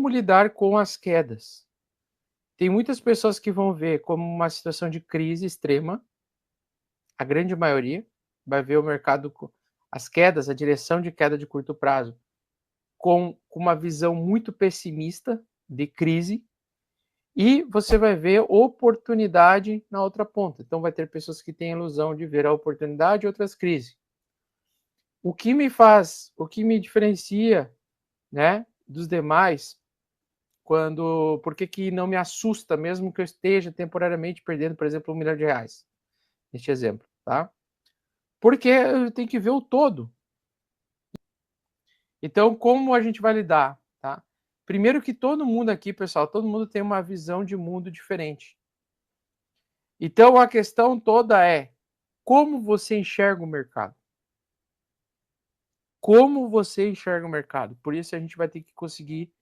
Como lidar com as quedas? Tem muitas pessoas que vão ver como uma situação de crise extrema, a grande maioria vai ver o mercado, as quedas, a direção de queda de curto prazo, com uma visão muito pessimista de crise, e você vai ver oportunidade na outra ponta. Então vai ter pessoas que têm a ilusão de ver a oportunidade e outras crises. O que me diferencia, né, dos demais, por que não me assusta, mesmo que eu esteja temporariamente perdendo, por exemplo, R$1 milhão, neste exemplo, tá? Porque eu tenho que ver o todo. Então, como a gente vai lidar, tá? Primeiro que todo mundo aqui, pessoal, todo mundo tem uma visão de mundo diferente. Então, a questão toda é como você enxerga o mercado. Como você enxerga o mercado. Por isso, a gente vai ter que conseguir,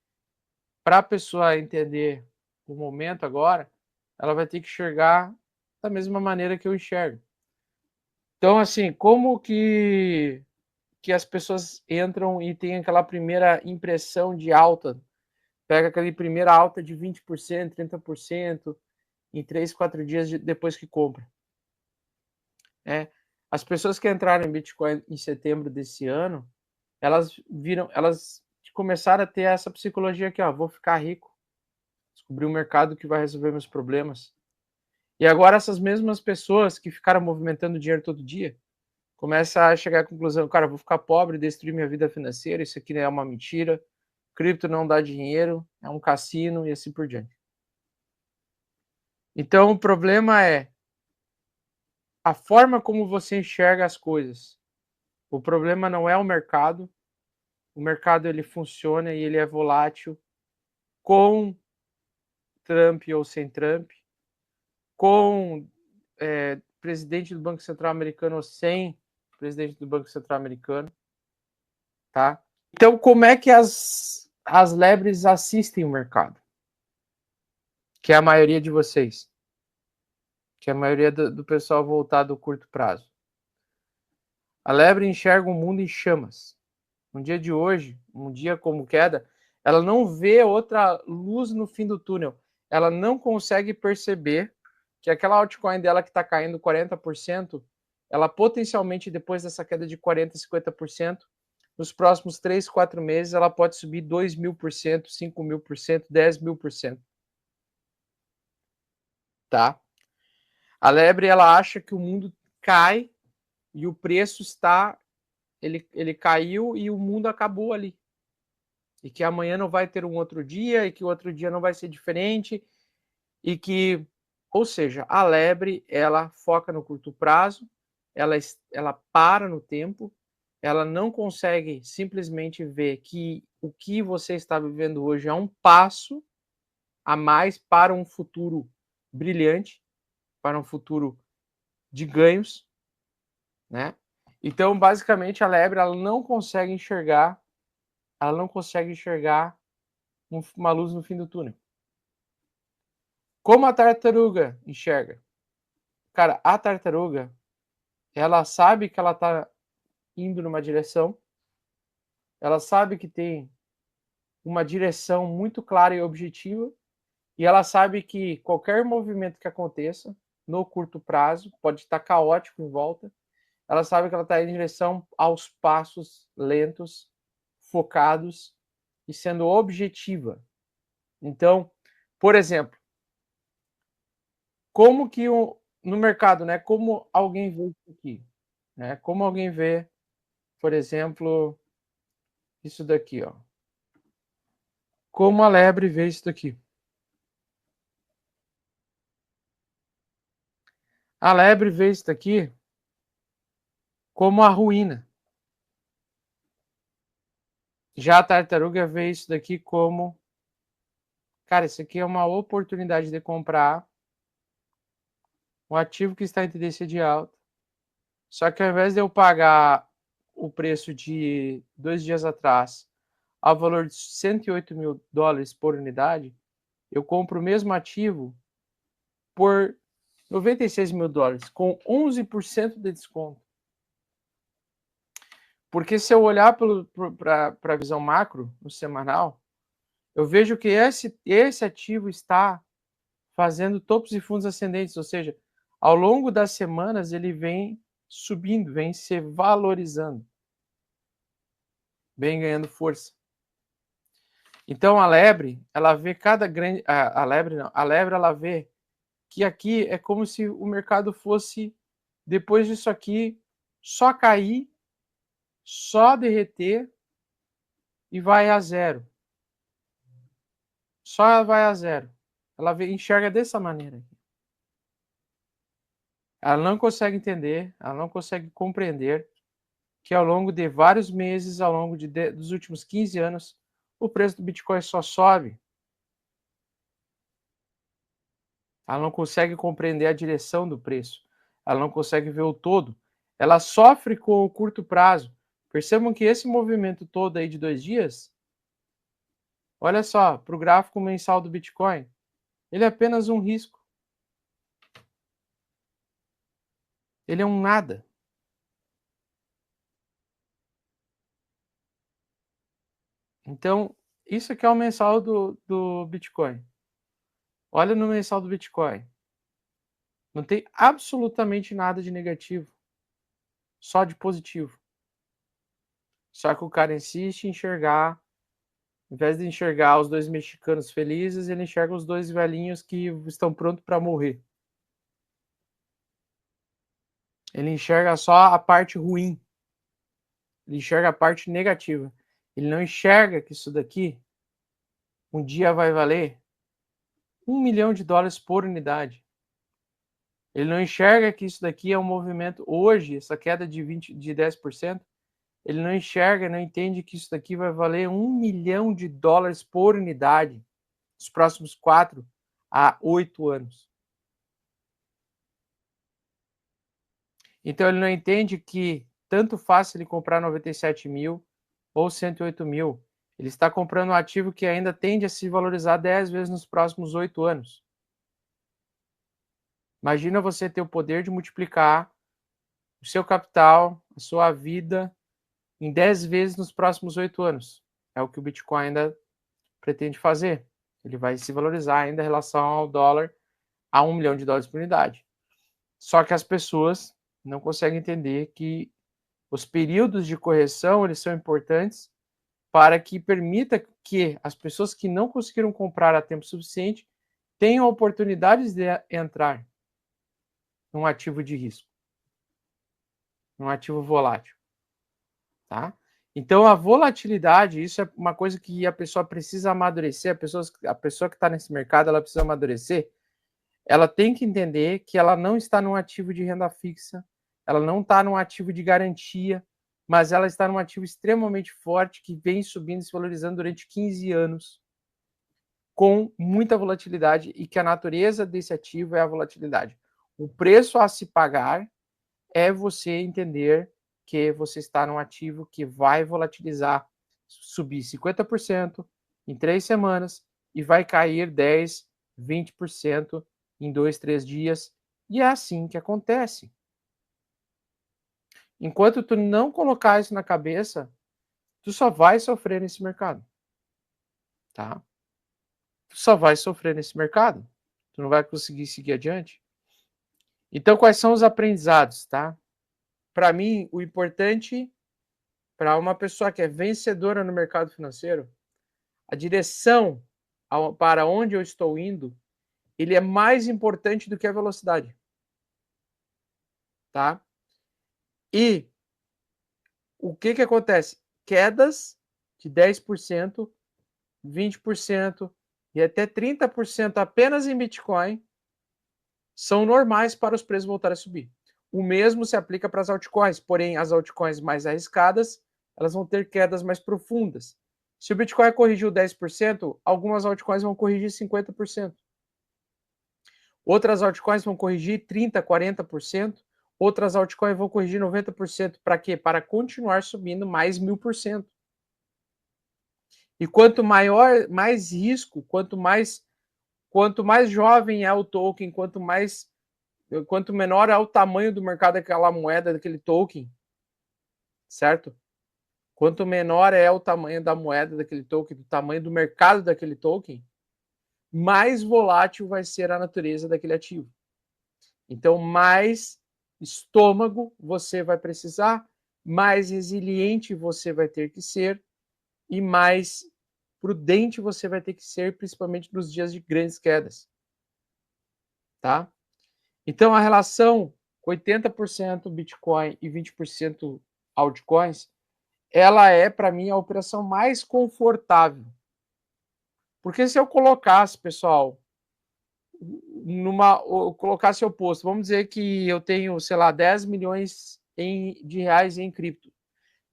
para a pessoa entender o momento agora, ela vai ter que enxergar da mesma maneira que eu enxergo. Então, assim, como que as pessoas entram e tem aquela primeira impressão de alta, pega aquela primeira alta de 20%, 30% em 3, 4 dias depois que compra. As pessoas que entraram em Bitcoin em setembro desse ano, elas começaram a ter essa psicologia aqui, ó, vou ficar rico, descobrir um mercado que vai resolver meus problemas. E agora essas mesmas pessoas que ficaram movimentando dinheiro todo dia, começa a chegar à conclusão, cara, vou ficar pobre, destruir minha vida financeira, isso aqui é uma mentira, cripto não dá dinheiro, é um cassino e assim por diante. Então o problema é a forma como você enxerga as coisas. O problema não é o mercado ele funciona e ele é volátil, com Trump ou sem Trump, com presidente do Banco Central americano ou sem presidente do Banco Central americano, tá? Então, como é que as lebres assistem o mercado? Que é a maioria de vocês. Que é a maioria do pessoal voltado ao curto prazo. A lebre enxerga o mundo em chamas. No dia de hoje, um dia como queda, ela não vê outra luz no fim do túnel. Ela não consegue perceber que aquela altcoin dela que está caindo 40%, ela potencialmente, depois dessa queda de 40%, 50%, nos próximos 3, 4 meses, ela pode subir 2.000%, 5.000%, 10.000%. Tá? A lebre, ela acha que o mundo cai e o preço está... Ele caiu e o mundo acabou ali. E que amanhã não vai ter um outro dia, e que o outro dia não vai ser diferente, e que... Ou seja, a lebre, ela foca no curto prazo, ela para no tempo, ela não consegue simplesmente ver que o que você está vivendo hoje é um passo a mais para um futuro brilhante, para um futuro de ganhos, né? Então, basicamente, a lebre, ela não consegue enxergar uma luz no fim do túnel. Como a tartaruga enxerga? Cara, a tartaruga, ela sabe que ela está indo numa direção, ela sabe que tem uma direção muito clara e objetiva, e ela sabe que qualquer movimento que aconteça no curto prazo pode estar caótico em volta. Ela sabe que ela está em direção aos passos lentos, focados e sendo objetiva. Então, por exemplo, como que no mercado, né? Como alguém vê isso aqui, né? Como alguém vê, por exemplo, isso daqui, ó. Como a lebre vê isso daqui? A lebre vê isso daqui como a ruína. Já a tartaruga vê isso daqui como, cara, isso aqui é uma oportunidade de comprar um ativo que está em tendência de alta. Só que ao invés de eu pagar o preço de 2 dias atrás ao valor de $108.000 por unidade, eu compro o mesmo ativo por $96.000, com 11% de desconto. Porque se eu olhar para a visão macro, no semanal, eu vejo que esse ativo está fazendo topos e fundos ascendentes, ou seja, ao longo das semanas ele vem subindo, vem se valorizando, vem ganhando força. Então a lebre, ela vê cada grande, a lebre não, a lebre ela vê que aqui é como se o mercado fosse, depois disso aqui, só cair, só derreter e vai a zero. Só vai a zero. Ela enxerga dessa maneira. Ela não consegue entender, ela não consegue compreender que ao longo de vários meses, ao longo dos últimos 15 anos, o preço do Bitcoin só sobe. Ela não consegue compreender a direção do preço. Ela não consegue ver o todo. Ela sofre com o curto prazo. Percebam que esse movimento todo aí de 2 dias, olha só, para o gráfico mensal do Bitcoin, ele é apenas um risco. Ele é um nada. Então, isso aqui é o mensal do Bitcoin. Olha no mensal do Bitcoin. Não tem absolutamente nada de negativo. Só de positivo. Só que o cara insiste em enxergar, ao invés de enxergar os 2 mexicanos felizes, ele enxerga os 2 velhinhos que estão prontos para morrer. Ele enxerga só a parte ruim. Ele enxerga a parte negativa. Ele não enxerga que isso daqui um dia vai valer $1 milhão por unidade. Ele não enxerga que isso daqui é um movimento hoje, essa queda de 10%, ele não enxerga, não entende que isso daqui vai valer $1 milhão por unidade nos próximos 4 a 8 anos. Então ele não entende que tanto faz ele comprar 97 mil ou 108 mil. Ele está comprando um ativo que ainda tende a se valorizar 10 vezes nos próximos 8 anos. Imagina você ter o poder de multiplicar o seu capital, a sua vida, em 10 vezes nos próximos 8 anos. É o que o Bitcoin ainda pretende fazer. Ele vai se valorizar ainda em relação ao dólar a $1 milhão por unidade. Só que as pessoas não conseguem entender que os períodos de correção eles são importantes para que permita que as pessoas que não conseguiram comprar a tempo suficiente tenham oportunidades de entrar num ativo de risco, num ativo volátil, tá? Então a volatilidade, isso é uma coisa que a pessoa precisa amadurecer, a pessoa que está nesse mercado, ela precisa amadurecer, ela tem que entender que ela não está num ativo de renda fixa, ela não está num ativo de garantia, mas ela está num ativo extremamente forte que vem subindo e se valorizando durante 15 anos, com muita volatilidade, e que a natureza desse ativo é a volatilidade. O preço a se pagar é você entender que você está num ativo que vai volatilizar, subir 50% em 3 semanas e vai cair 10, 20% em 2, 3 dias. E é assim que acontece. Enquanto tu não colocar isso na cabeça, tu só vai sofrer nesse mercado. Tá? Tu só vai sofrer nesse mercado. Tu não vai conseguir seguir adiante. Então, quais são os aprendizados, tá? Para mim, o importante para uma pessoa que é vencedora no mercado financeiro, a direção para onde eu estou indo, ele é mais importante do que a velocidade. Tá? E o que acontece? Quedas de 10%, 20% e até 30% apenas em Bitcoin são normais para os preços voltarem a subir. O mesmo se aplica para as altcoins, porém as altcoins mais arriscadas, elas vão ter quedas mais profundas. Se o Bitcoin corrigiu 10%, algumas altcoins vão corrigir 50%. Outras altcoins vão corrigir 30%, 40%. Outras altcoins vão corrigir 90%. Para quê? Para continuar subindo mais 1000%. E quanto maior, mais risco, quanto mais jovem é o token, quanto menor é o tamanho do mercado daquela moeda, daquele token, certo? Quanto menor é o tamanho da moeda daquele token, do tamanho do mercado daquele token, mais volátil vai ser a natureza daquele ativo. Então, mais estômago você vai precisar, mais resiliente você vai ter que ser e mais prudente você vai ter que ser, principalmente nos dias de grandes quedas. Tá? Então, a relação 80% Bitcoin e 20% altcoins, ela é, para mim, a operação mais confortável. Porque se eu colocasse, pessoal, colocasse o oposto, vamos dizer que eu tenho, sei lá, 10 milhões de reais em cripto.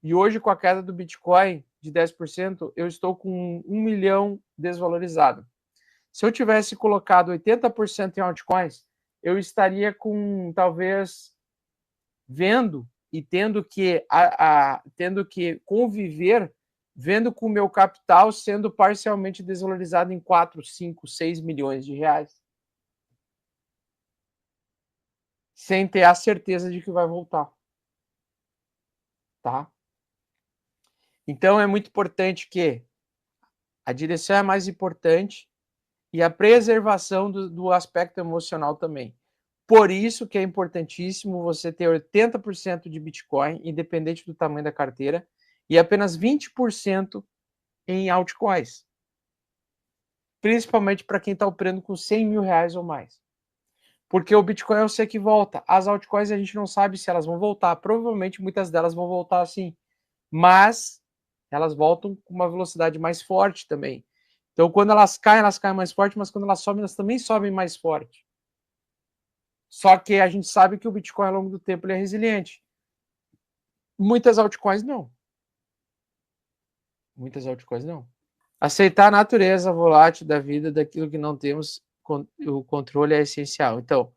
E hoje, com a queda do Bitcoin de 10%, eu estou com 1 milhão desvalorizado. Se eu tivesse colocado 80% em altcoins, eu estaria com, talvez, vendo e tendo que conviver, vendo com o meu capital sendo parcialmente desvalorizado em 4, 5, 6 milhões de reais. Sem ter a certeza de que vai voltar. Tá? Então, é muito importante que a direção é mais importante e a preservação do aspecto emocional também. Por isso que é importantíssimo você ter 80% de Bitcoin, independente do tamanho da carteira, e apenas 20% em altcoins. Principalmente para quem está operando com 100 mil reais ou mais. Porque o Bitcoin eu sei que volta. As altcoins a gente não sabe se elas vão voltar. Provavelmente muitas delas vão voltar sim. Mas elas voltam com uma velocidade mais forte também. Então, quando elas caem mais forte, mas quando elas sobem, elas também sobem mais forte. Só que a gente sabe que o Bitcoin, ao longo do tempo, ele é resiliente. Muitas altcoins não. Muitas altcoins não. Aceitar a natureza volátil da vida, daquilo que não temos, o controle é essencial. Então,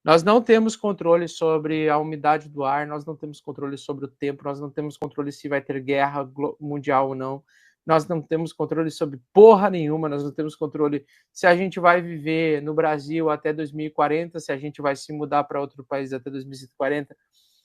nós não temos controle sobre a umidade do ar, nós não temos controle sobre o tempo, nós não temos controle se vai ter guerra mundial ou não, nós não temos controle sobre porra nenhuma, nós não temos controle se a gente vai viver no Brasil até 2040, se a gente vai se mudar para outro país até 2040,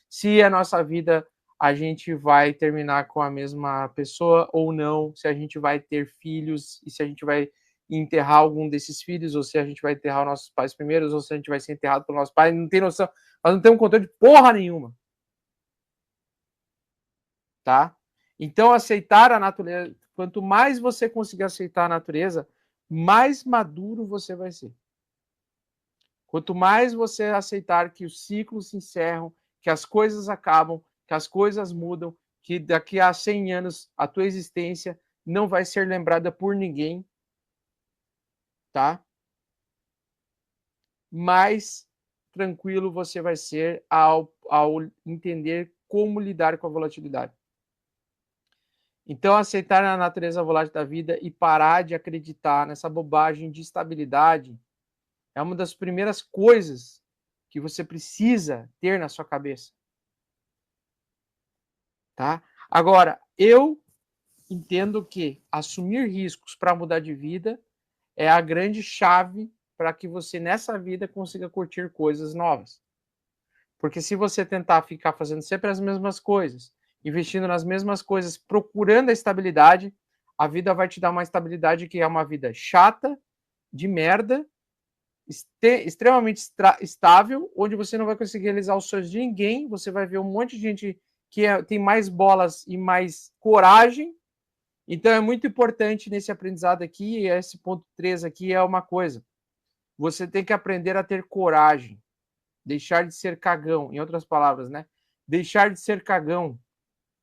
se a nossa vida a gente vai terminar com a mesma pessoa ou não, se a gente vai ter filhos e se a gente vai enterrar algum desses filhos, ou se a gente vai enterrar os nossos pais primeiros, ou se a gente vai ser enterrado pelo nosso pai, não tem noção, nós não temos controle de porra nenhuma. Tá? Então, aceitar a natureza, quanto mais você conseguir aceitar a natureza, mais maduro você vai ser. Quanto mais você aceitar que os ciclos se encerram, que as coisas acabam, que as coisas mudam, que daqui a 100 anos a tua existência não vai ser lembrada por ninguém, tá? Mais tranquilo você vai ser ao entender como lidar com a volatilidade. Então, aceitar a natureza volátil da vida e parar de acreditar nessa bobagem de estabilidade é uma das primeiras coisas que você precisa ter na sua cabeça. Tá? Agora, eu entendo que assumir riscos para mudar de vida é a grande chave para que você nessa vida consiga curtir coisas novas. Porque se você tentar ficar fazendo sempre as mesmas coisas, investindo nas mesmas coisas, procurando a estabilidade, a vida vai te dar uma estabilidade que é uma vida chata, de merda, extremamente estável, onde você não vai conseguir realizar os sonhos de ninguém, você vai ver um monte de gente que tem mais bolas e mais coragem. Então é muito importante nesse aprendizado aqui, e esse ponto 3 aqui é uma coisa. Você tem que aprender a ter coragem. Deixar de ser cagão, em outras palavras, né? Deixar de ser cagão,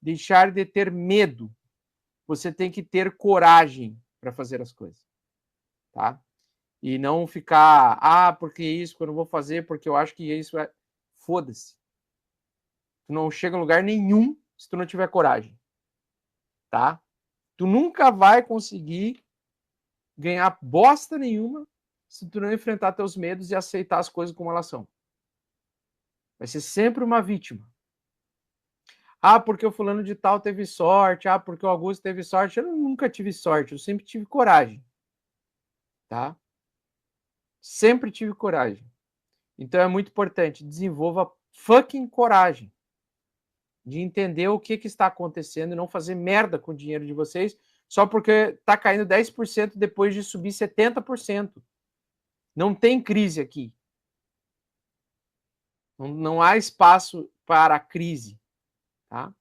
deixar de ter medo. Você tem que ter coragem para fazer as coisas, tá? E não ficar, porque isso que eu não vou fazer, porque eu acho que isso é. Foda-se. Tu não chega em lugar nenhum se tu não tiver coragem, tá? Tu nunca vai conseguir ganhar bosta nenhuma se tu não enfrentar teus medos e aceitar as coisas como elas são. Vai ser sempre uma vítima. Porque o fulano de tal teve sorte, porque o Augusto teve sorte. Eu nunca tive sorte, eu sempre tive coragem. Tá? Sempre tive coragem. Então é muito importante, desenvolva fucking coragem. de entender o que está acontecendo e não fazer merda com o dinheiro de vocês só porque está caindo 10% depois de subir 70%. Não tem crise aqui. Não há espaço para crise. Tá?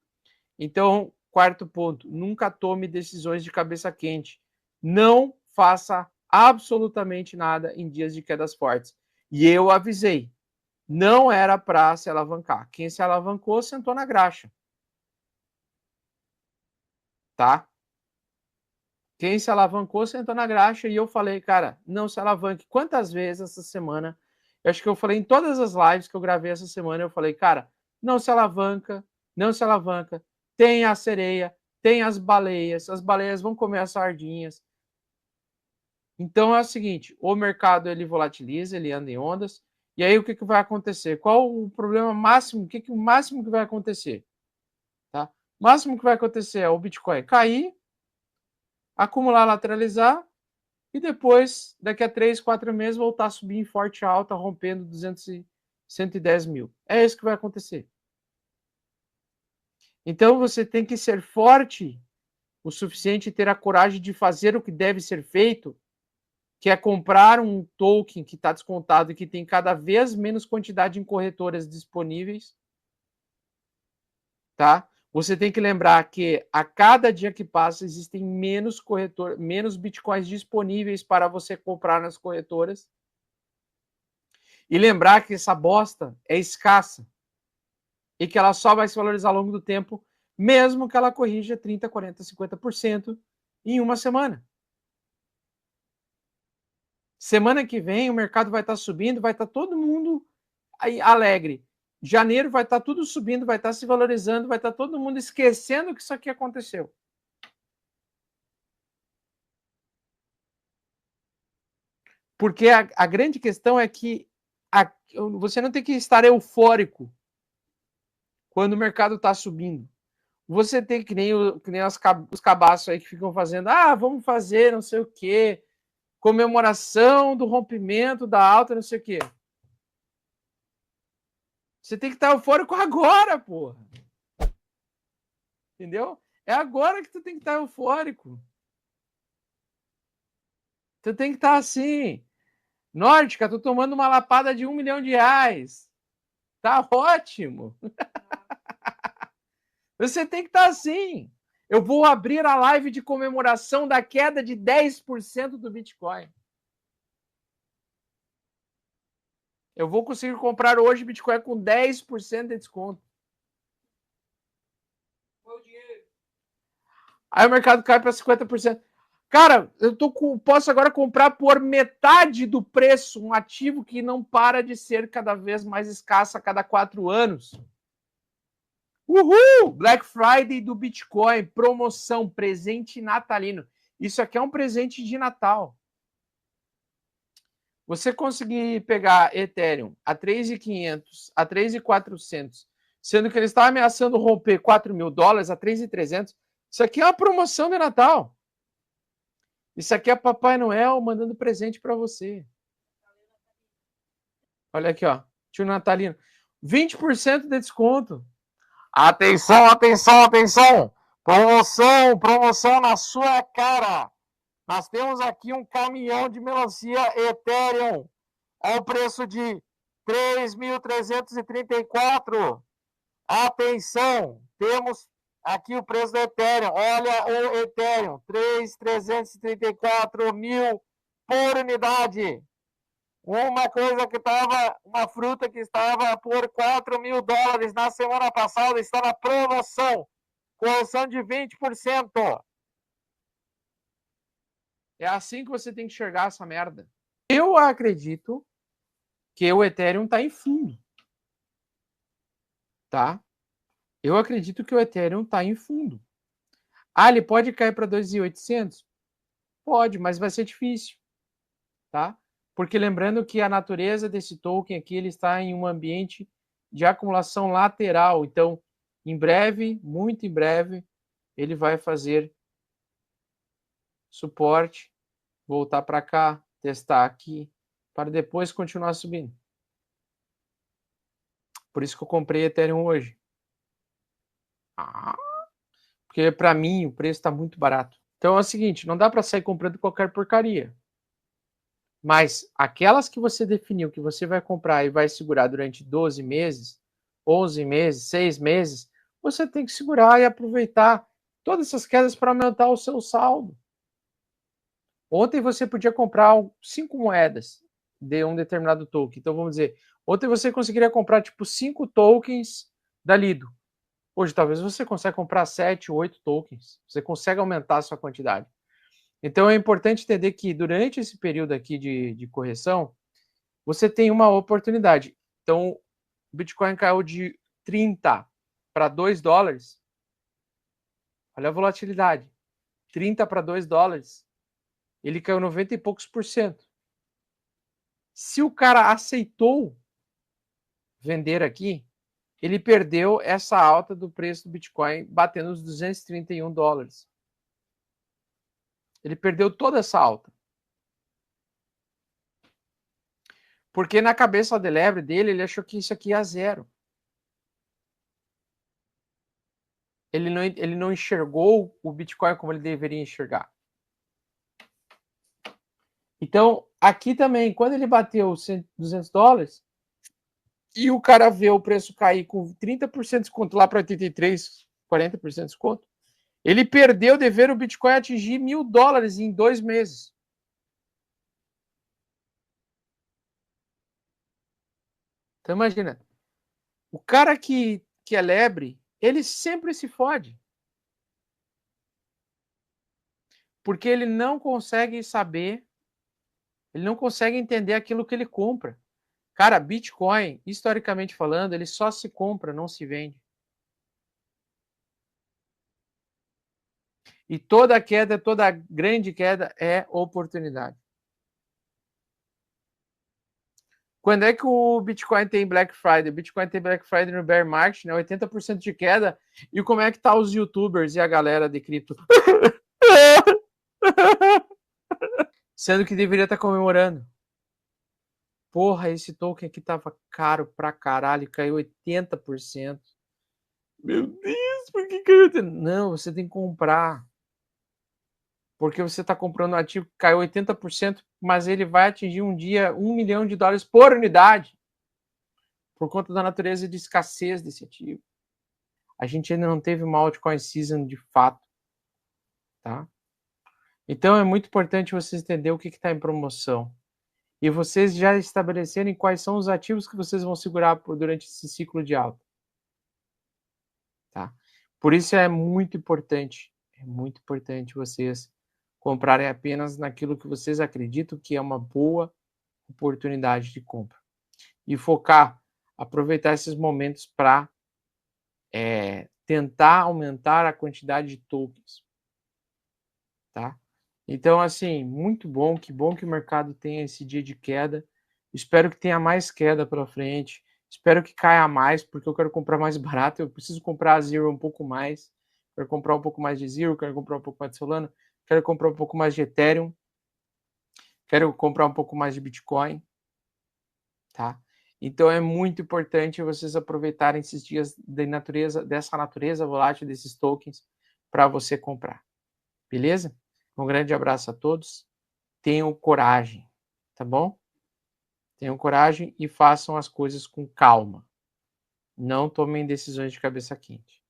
Então, quarto ponto, nunca tome decisões de cabeça quente. Não faça absolutamente nada em dias de quedas fortes. E eu avisei, não era para se alavancar. Quem se alavancou sentou na graxa. Tá? Quem se alavancou sentou na graxa e eu falei, cara, não se alavanque. Quantas vezes essa semana, eu acho que eu falei em todas as lives que eu gravei essa semana, eu falei, cara, não se alavanca, não se alavanca. Tem a sereia, tem as baleias vão comer as sardinhas. Então é o seguinte, o mercado ele volatiliza, ele anda em ondas, e aí o que vai acontecer? Qual o problema máximo? O máximo que vai acontecer? Tá? O máximo que vai acontecer é o Bitcoin cair, acumular, lateralizar, e depois, daqui a 3, 4 meses, voltar a subir em forte alta, rompendo 110 mil. É isso que vai acontecer. Então você tem que ser forte o suficiente e ter a coragem de fazer o que deve ser feito, que é comprar um token que está descontado e que tem cada vez menos quantidade em corretoras disponíveis. Tá? Você tem que lembrar que a cada dia que passa existem menos bitcoins disponíveis para você comprar nas corretoras. E lembrar que essa bosta é escassa e que ela só vai se valorizar ao longo do tempo, mesmo que ela corrija 30%, 40%, 50% em uma semana. Semana que vem o mercado vai estar subindo, vai estar todo mundo aí alegre. Janeiro vai estar tudo subindo, vai estar se valorizando, vai estar todo mundo esquecendo que isso aqui aconteceu. Porque a grande questão é que você não tem que estar eufórico quando o mercado está subindo. Você tem que nem os cabaços aí que ficam fazendo, vamos fazer não sei o quê, comemoração do rompimento da alta, não sei o quê. Você tem que estar eufórico agora, porra. Entendeu? É agora que tu tem que estar eufórico. Tu tem que estar assim. Nórdica, tô tomando uma lapada de R$1 milhão. Tá ótimo. Você tem que estar assim. Eu vou abrir a live de comemoração da queda de 10% do Bitcoin. Eu vou conseguir comprar hoje Bitcoin com 10% de desconto. Aí o mercado cai para 50%. Cara, posso agora comprar por metade do preço um ativo que não para de ser cada vez mais escasso a cada 4 anos. Uhul! Black Friday do Bitcoin, promoção, presente natalino. Isso aqui é um presente de Natal. Você conseguir pegar Ethereum a 3.500, a 3.400, sendo que ele está ameaçando romper $4 mil a 3.300, isso aqui é uma promoção de Natal. Isso aqui é Papai Noel mandando presente para você. Olha aqui, ó. Tio Natalino. 20% de desconto. Atenção, atenção, atenção. Promoção na sua cara. Nós temos aqui um caminhão de melancia Ethereum ao preço de 3.334. Atenção, temos aqui o preço do Ethereum. Olha o Ethereum, 3.334 mil por unidade. Uma fruta que estava por $4 mil na semana passada está na promoção de 20%. É assim que você tem que enxergar essa merda. Eu acredito que o Ethereum está em fundo. Tá? Eu acredito que o Ethereum está em fundo. Ele pode cair para 2.800? Pode, mas vai ser difícil. Tá? Porque lembrando que a natureza desse token aqui ele está em um ambiente de acumulação lateral. Então, em breve, muito em breve, ele vai fazer suporte, voltar para cá, testar aqui, para depois continuar subindo. Por isso que eu comprei Ethereum hoje. Porque para mim o preço está muito barato. Então é o seguinte, não dá para sair comprando qualquer porcaria. Mas aquelas que você definiu que você vai comprar e vai segurar durante 12 meses, 11 meses, 6 meses, você tem que segurar e aproveitar todas essas quedas para aumentar o seu saldo. Ontem você podia comprar 5 moedas de um determinado token. Então vamos dizer, ontem você conseguiria comprar tipo 5 tokens da Lido. Hoje talvez você consiga comprar 7, 8 tokens. Você consegue aumentar a sua quantidade. Então é importante entender que durante esse período aqui de correção, você tem uma oportunidade. Então, o Bitcoin caiu de 30 para 2 dólares. Olha a volatilidade. 30 para 2 dólares. Ele caiu 90 e poucos por cento. Se o cara aceitou vender aqui, ele perdeu essa alta do preço do Bitcoin batendo os 231 dólares. Ele perdeu toda essa alta. Porque na cabeça de lebre dele, ele achou que isso aqui ia zero. Ele não enxergou o Bitcoin como ele deveria enxergar. Então, aqui também, quando ele bateu 200 dólares, e o cara vê o preço cair com 30% de desconto lá para 83, 40% de desconto, ele perdeu de ver o Bitcoin atingir 1.000 dólares em 2 meses. Então, imagina, o cara que é lebre, ele sempre se fode. Porque ele não consegue saber, ele não consegue entender aquilo que ele compra. Cara, Bitcoin, historicamente falando, ele só se compra, não se vende. E toda queda, toda grande queda é oportunidade. Quando é que o Bitcoin tem Black Friday? O Bitcoin tem Black Friday no bear market, né? 80% de queda. E como é que tá os YouTubers e a galera de cripto? Sendo que deveria estar comemorando. Porra, esse token aqui tava caro pra caralho, caiu 80%. Meu Deus, por que caiu? Não, você tem que comprar. Porque você está comprando um ativo que caiu 80%, mas ele vai atingir um dia $1 milhão por unidade. Por conta da natureza de escassez desse ativo. A gente ainda não teve uma altcoin season de fato. Tá? Então é muito importante vocês entenderem o que está em promoção. E vocês já estabelecerem quais são os ativos que vocês vão segurar durante esse ciclo de alta. Tá? Por isso é muito importante vocês comprarem apenas naquilo que vocês acreditam que é uma boa oportunidade de compra. E focar, aproveitar esses momentos para tentar aumentar a quantidade de tokens. Tá? Então, assim, muito bom, que o mercado tenha esse dia de queda. Espero que tenha mais queda pela frente. Espero que caia mais, porque eu quero comprar mais barato. Eu preciso comprar a Zero um pouco mais. Quero comprar um pouco mais de Zero, quero comprar um pouco mais de Solana, quero comprar um pouco mais de Ethereum, quero comprar um pouco mais de Bitcoin. Tá? Então é muito importante vocês aproveitarem esses dias dessa natureza volátil desses tokens para você comprar. Beleza? Um grande abraço a todos. Tenham coragem, tá bom? Tenham coragem e façam as coisas com calma. Não tomem decisões de cabeça quente.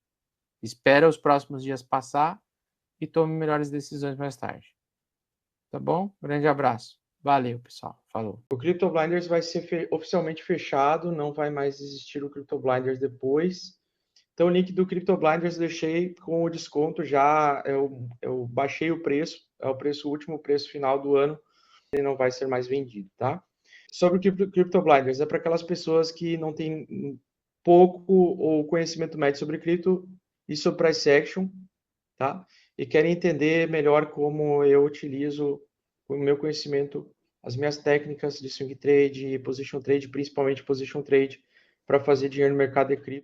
Espera os próximos dias passar e tome melhores decisões mais tarde. Tá bom? Grande abraço. Valeu, pessoal. Falou. O Crypto Blinders vai ser oficialmente fechado, não vai mais existir o Crypto Blinders depois. Então, o link do Crypto Blinders eu deixei com o desconto já. Eu baixei o preço, é o preço último, preço final do ano. Ele não vai ser mais vendido, tá? Sobre o Crypto Blinders, é para aquelas pessoas que não têm pouco ou conhecimento médio sobre cripto e sobre price action, tá? E querem entender melhor como eu utilizo o meu conhecimento, as minhas técnicas de swing trade, position trade, principalmente position trade, para fazer dinheiro no mercado de cripto.